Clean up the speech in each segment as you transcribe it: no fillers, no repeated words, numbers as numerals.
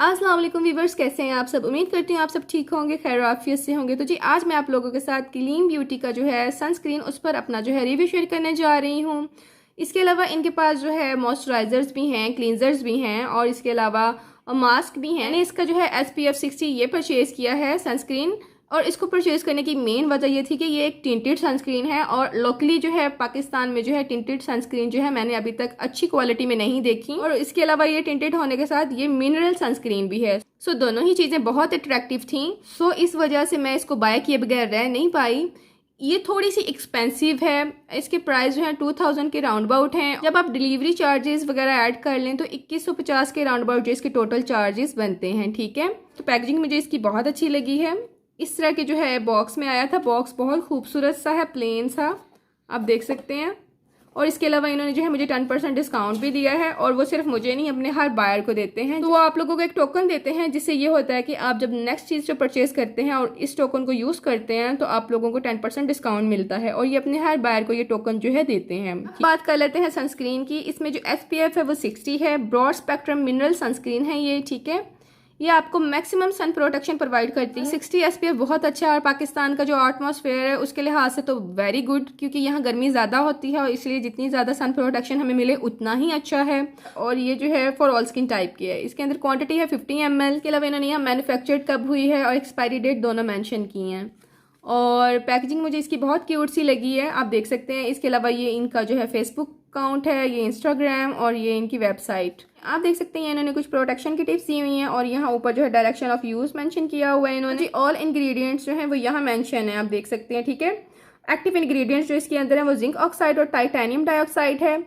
अस्सलाम वालेकुम व्यूवर्स, कैसे हैं आप सब। उम्मीद करती हूँ आप सब ठीक होंगे, खैर आफियत से होंगे। तो जी आज मैं आप लोगों के साथ क्लीन ब्यूटी का जो है सनस्क्रीन, उस पर अपना जो है रिव्यू शेयर करने जा रही हूँ। इसके अलावा इनके पास जो है मॉइस्चराइजर्स भी हैं, क्लींजर्स भी हैं और इसके अलावा मास्क भी हैं। मैंने इसका जो है SPF 60 ये परचेज़ किया है सनस्क्रीन, और इसको परचेज़ करने की मेन वजह ये थी कि ये एक टिंटेड सनस्क्रीन है और लोकली जो है पाकिस्तान में जो है टिंटेड सनस्क्रीन जो है मैंने अभी तक अच्छी क्वालिटी में नहीं देखी। और इसके अलावा ये टिंटेड होने के साथ ये मिनरल सनस्क्रीन भी है। सो दोनों ही चीज़ें बहुत अट्रैक्टिव थी। सो इस वजह से मैं इसको बाय किए बगैर रह नहीं पाई। ये थोड़ी सी एक्सपेंसिव है, इसके प्राइस जो है 2000 के राउंड अबाउट हैं। जब आप डिलीवरी चार्जेस वगैरह ऐड कर लें तो 2150 के राउंड अबाउट जो इसके टोटल चार्जेस बनते हैं। ठीक है, तो पैकेजिंग मुझे इसकी बहुत अच्छी लगी है। इस तरह के जो है बॉक्स में आया था। बॉक्स बहुत खूबसूरत सा है, प्लेन सा, आप देख सकते हैं। और इसके अलावा इन्होंने जो है मुझे 10% डिस्काउंट भी दिया है, और वो सिर्फ मुझे नहीं अपने हर बायर को देते हैं। तो वो आप लोगों को एक टोकन देते हैं, जिससे ये होता है कि आप जब नेक्स्ट चीज़ जो परचेज करते हैं और इस टोकन को यूज़ करते हैं तो आप लोगों को 10% डिस्काउंट मिलता है, और ये अपने हर बायर को ये टोकन जो है देते हैं। बात कर लेते हैं सनस्क्रीन की। इसमें जो SPF है वो 60 है। ब्रॉड स्पेक्ट्रम मिनरल सनस्क्रीन है ये। ठीक है, ये आपको मैक्सिमम सन प्रोटेक्शन प्रोवाइड करती है। 60 SPF बहुत अच्छा है, और पाकिस्तान का जो एटमॉस्फेयर है उसके लिहाज से तो वेरी गुड, क्योंकि यहाँ गर्मी ज़्यादा होती है और इसलिए जितनी ज़्यादा सन प्रोटेक्शन हमें मिले उतना ही अच्छा है। और ये जो है फॉर ऑल स्किन टाइप की है। इसके अंदर क्वांटिटी है 50 ml। के अलावा इन्होंने यहाँ मैन्युफैक्चर्ड कब हुई है और एक्सपायरी डेट दोनों मैंशन की हैं। और पैकेजिंग मुझे इसकी बहुत क्यूट सी लगी है, आप देख सकते हैं। इसके अलावा ये इनका जो है फेसबुक अकाउंट है, ये इंस्टाग्राम, और ये इनकी वेबसाइट आप देख सकते हैं। इन्होंने कुछ प्रोटेक्शन की टिप्स दी हुई हैं, और यहाँ ऊपर जो है डायरेक्शन ऑफ यूज़ मेंशन किया हुआ है इन्होंने। ऑल इंग्रेडिएंट्स जो हैं वो यहाँ मेंशन है, आप देख सकते हैं। ठीक है, एक्टिव इंग्रेडिएंट्स जो इसके अंदर है वो जिंक ऑक्साइड और टाइटेनियम डाइऑक्साइड है।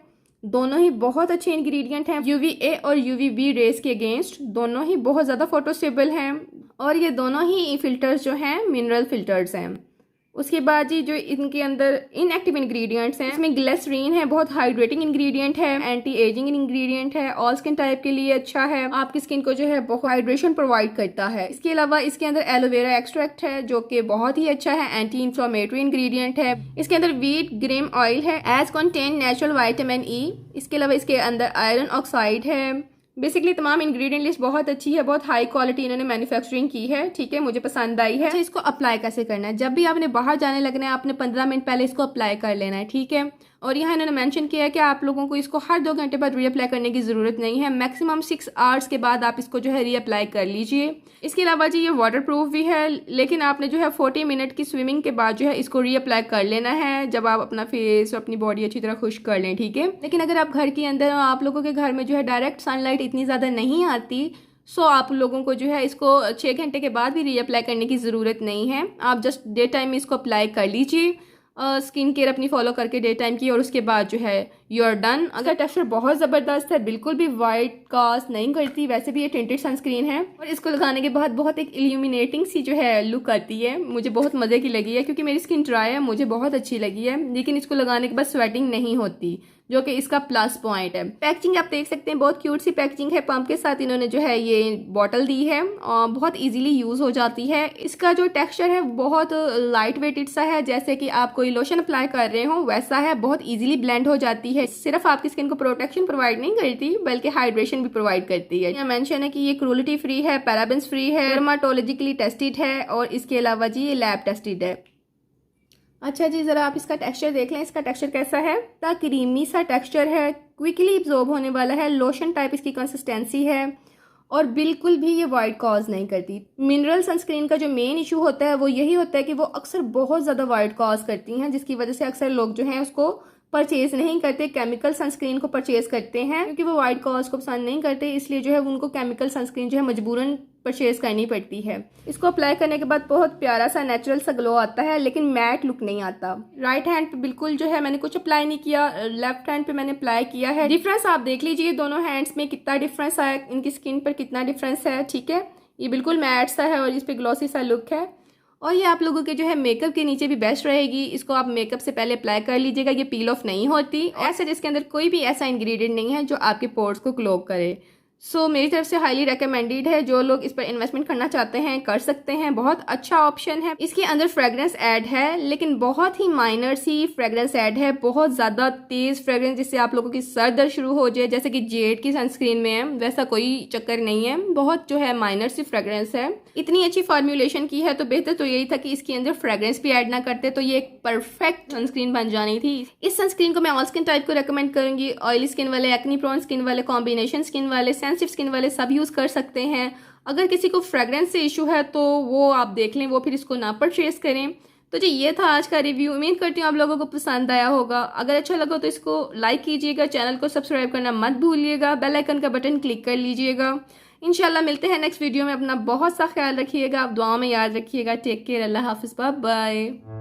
दोनों ही बहुत अच्छे इंग्रेडिएंट हैं। UVA और UVB रेस के अगेंस्ट दोनों ही बहुत ज़्यादा फोटोसेबल हैं, और ये दोनों ही फिल्टर्स जो हैं मिनरल फिल्टर्स हैं। उसके बाद जी जो इनके अंदर इनएक्टिव इंग्रेडिएंट्स हैं, इसमें ग्लिसरीन है, बहुत हाइड्रेटिंग इंग्रेडिएंट है, एंटी एजिंग इंग्रेडिएंट है, ऑल स्किन टाइप के लिए अच्छा है, आपकी स्किन को जो है बहुत हाइड्रेशन प्रोवाइड करता है। इसके अलावा इसके अंदर एलोवेरा एक्सट्रैक्ट है जो कि बहुत ही अच्छा है, एंटी इंफ्लेमेटरी इंग्रेडिएंट है। इसके अंदर व्हीट ग्रेम ऑयल है, as contain natural vitamin E। इसके अलावा इसके अंदर आयरन ऑक्साइड है। बेसिकली तमाम इंग्रेडिएंट लिस्ट बहुत अच्छी है, बहुत हाई क्वालिटी इन्होंने मैन्युफैक्चरिंग की है। ठीक है, मुझे पसंद आई है। अच्छा, इसको अप्लाई कैसे करना है। जब भी आपने बाहर जाने लगना है आपने 15 मिनट पहले इसको अप्लाई कर लेना है। ठीक है, और यहाँ इन्होंने मेंशन किया है कि आप लोगों को इसको हर 2 घंटे बाद रीअप्लाई करने की ज़रूरत नहीं है। मैक्सिमम 6 आवर्स के बाद आप इसको जो है रीअप्लाई कर लीजिए। इसके अलावा जी ये वाटर प्रूफ भी है, लेकिन आपने जो है 40 मिनट की स्विमिंग के बाद जो है इसको रीअप्लाई कर लेना है, जब आप अपना फेस और अपनी बॉडी अच्छी तरह खुश कर लें। ठीक है, लेकिन अगर आप घर के अंदर, आप लोगों के घर में जो है डायरेक्ट सनलाइट इतनी ज़्यादा नहीं आती, सो आप लोगों को जो है इसको 6 घंटे के बाद भी रीअप्लाई करने की ज़रूरत नहीं है। आप जस्ट डे टाइम में इसको अप्लाई कर लीजिए, स्किन केयर अपनी फॉलो करके डे टाइम की, और उसके बाद जो है यू आर डन। अगर टेक्सचर बहुत ज़बरदस्त है, बिल्कुल भी वाइट कास्ट नहीं करती। वैसे भी ये टिंटेड सनस्क्रीन है, और इसको लगाने के बाद बहुत एक इल्यूमिनेटिंग सी जो है लुक आती है। मुझे बहुत मज़े की लगी है, क्योंकि मेरी स्किन ड्राई है, मुझे बहुत अच्छी लगी है। लेकिन इसको लगाने के बाद स्वेटिंग नहीं होती, जो कि इसका प्लस पॉइंट है। पैकेजिंग आप देख सकते हैं, बहुत क्यूट सी पैकेजिंग है। पंप के साथ इन्होंने जो है ये बॉटल दी है, और बहुत इजीली यूज़ हो जाती है। इसका जो टेक्सचर है बहुत लाइट वेटेड सा है, जैसे कि आप कोई लोशन अप्लाई कर रहे हो वैसा है। बहुत इजीली ब्लेंड हो जाती है। सिर्फ आपकी स्किन को प्रोटेक्शन प्रोवाइड नहीं करती बल्कि हाइड्रेशन भी प्रोवाइड करती है। यहाँ मेंशन है कि ये क्रूलिटी फ्री है, पैराबेंस फ्री है, डर्माटोलॉजिकली टेस्टेड है, और इसके अलावा जी ये लैब टेस्टेड है। अच्छा जी, ज़रा आप इसका टेक्सचर देख लें। इसका टेक्सचर कैसा है, इतना क्रीमी सा टेक्सचर है, क्विकली एब्जॉर्ब होने वाला है, लोशन टाइप इसकी कंसिस्टेंसी है, और बिल्कुल भी ये वाइट कॉज नहीं करती। मिनरल सनस्क्रीन का जो मेन इशू होता है वो यही होता है कि वो अक्सर बहुत ज़्यादा वाइट कॉज करती हैं, जिसकी वजह से अक्सर लोग जो हैं उसको परचेज नहीं करते, केमिकल सनस्क्रीन को परचेज करते हैं, क्योंकि वो वाइट कॉज को पसंद नहीं करते। इसलिए जो है उनको केमिकल सनस्क्रीन जो है मजबूरन परचेज करनी पड़ती है। इसको अप्लाई करने के बाद बहुत प्यारा सा नेचुरल सा ग्लो आता है, लेकिन मैट लुक नहीं आता। राइट हैंड पे बिल्कुल जो है मैंने कुछ अप्लाई नहीं किया, लेफ्ट हैंड पे मैंने अप्लाई किया है। डिफरेंस आप देख लीजिए दोनों हैंड्स में कितना डिफरेंस है, इनकी स्किन पर कितना डिफरेंस है। ठीक है, ये बिल्कुल मैट सा है और इस पर ग्लॉसी सा लुक है, और ये आप लोगों के जो है मेकअप के नीचे भी बेस्ट रहेगी। इसको आप मेकअप से पहले अप्लाई कर लीजिएगा, ये पील ऑफ नहीं होती। ऐसे जिसके अंदर कोई भी ऐसा इंग्रेडिएंट नहीं है जो आपके पोर्स को क्लॉग करे। सो मेरी तरफ से हाईली रिकमेंडेड है। जो लोग इस पर इन्वेस्टमेंट करना चाहते हैं कर सकते हैं, बहुत अच्छा ऑप्शन है। इसके अंदर फ्रेग्रेंस ऐड है लेकिन बहुत ही माइनर सी फ्रेग्रेंस ऐड है, बहुत ज़्यादा तेज़ फ्रेग्रेंस जिससे आप लोगों की सर दर्द शुरू हो जाए, जैसे कि जेड की सनस्क्रीन में है, वैसा कोई चक्कर नहीं है। बहुत जो है माइनर सी फ्रेग्रेंस है। इतनी अच्छी फॉर्मुलेशन की है तो बेहतर तो यही था कि इसके अंदर फ्रेग्रेंस भी ऐड ना करते, तो ये एक परफेक्ट सनस्क्रीन बन जानी थी। इस सनस्क्रीन को मैं ऑल स्किन टाइप को रेकमेंड करूंगी। ऑयली स्किन वाले, एक्नी प्रोन स्किन वाले, कॉम्बिनेशन स्किन वाले, सेंसिटिव स्किन वाले सब यूज़ कर सकते हैं। अगर किसी को फ्रेग्रेंस से इशू है तो वो आप देख लें, वो फिर इसको ना परचेज करें। तो जी ये था आज का रिव्यू। उम्मीद करती हूँ आप लोगों को पसंद आया होगा। अगर अच्छा लगा तो इसको लाइक कीजिएगा, चैनल को सब्सक्राइब करना मत भूलिएगा, बेल आइकन का बटन क्लिक कर लीजिएगा। इंशाल्लाह मिलते हैं नेक्स्ट वीडियो में। अपना बहुत सा ख्याल रखिएगा, आप दुआओं में याद रखिएगा। टेक केयर, अल्लाह हाफिज़, बाय बाय।